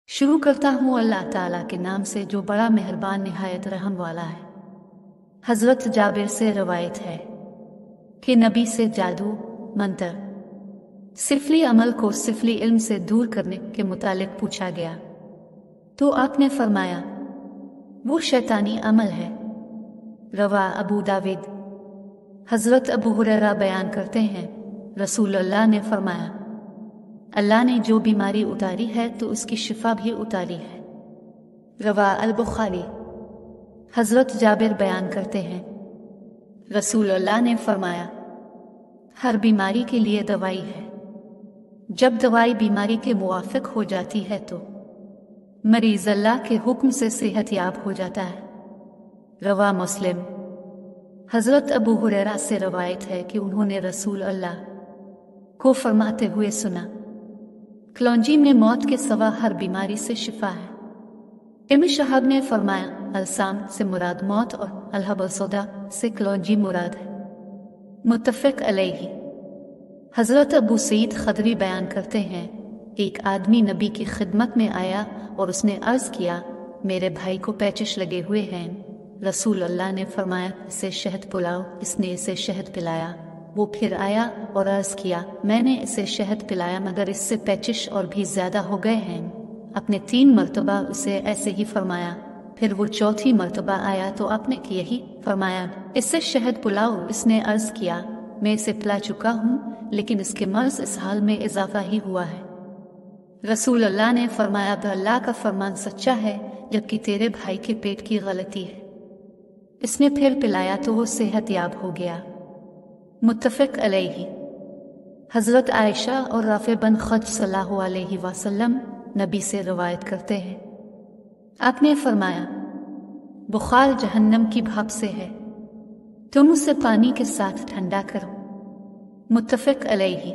शुरू करता हूँ अल्लाह ताला के नाम से जो बड़ा मेहरबान निहायत रहम वाला है। हज़रत जाबिर से रवायत है कि नबी से जादू, मंत्र, सिफली अमल को सिफली इल्म से दूर करने के मुतालिक पूछा गया तो आपने फरमाया वो शैतानी अमल है। रवा अबू दाविद। हज़रत अबू हुरैरा बयान करते हैं रसूलुल्लाह ने फरमाया अल्लाह ने जो बीमारी उतारी है तो उसकी शिफा भी उतारी है। रवा अल बुखारी। हज़रत जाबिर बयान करते हैं रसूलुल्लाह ने फरमाया हर बीमारी के लिए दवाई है। जब दवाई बीमारी के मुवाफिक हो जाती है तो मरीज अल्लाह के हुक्म से सेहतयाब हो जाता है। रवा मुस्लिम। हज़रत अबू हुरैरा से रवायत है कि उन्होंने रसूल अल्लाह को फरमाते हुए सुना कलौंजी में मौत के सिवा हर बीमारी से शिफा है। इब्न शहाब ने फरमाया अलसाम से मुराद मौत और अलहब सौदा से कलौंजी मुराद है। मुत्तफ़िक़ अलैहि। हज़रत अबू सईद खदरी बयान करते हैं एक आदमी नबी की खिदमत में आया और उसने अर्ज़ किया मेरे भाई को पैचिश लगे हुए हैं। रसूल अल्लाह ने फरमाया इसे शहद पिलाओ। इसने इसे शहद पिलाया। वो फिर आया और अर्ज़ किया मैंने इसे शहद पिलाया मगर इससे पैचिश और भी ज़्यादा हो गए हैं। अपने 3 मरतबा उसे ऐसे ही फरमाया। फिर वो चौथी मरतबा आया तो आपने यही फरमाया इससे शहद पिलाओ। इसने अर्ज़ किया मैं इसे पिला चुका हूँ लेकिन इसके मर्ज़ इस हाल में इजाफा ही हुआ है। रसूल अल्लाह ने फरमाया अल्लाह का फरमान सच्चा है जबकि तेरे भाई के पेट की गलती है। इसने फिर पिलाया तो वो सेहतयाब हो गया। मुत्तफ़िक़ अलैहि। हज़रत आयशा और राफ़े बिन खज सल्लल्लाहु अलैहि वसल्लम नबी से रवायत करते हैं आपने फरमाया बुखार जहन्नम की भाप से है, तुम उसे पानी के साथ ठंडा करो। मुत्तफ़िक़ अलैहि।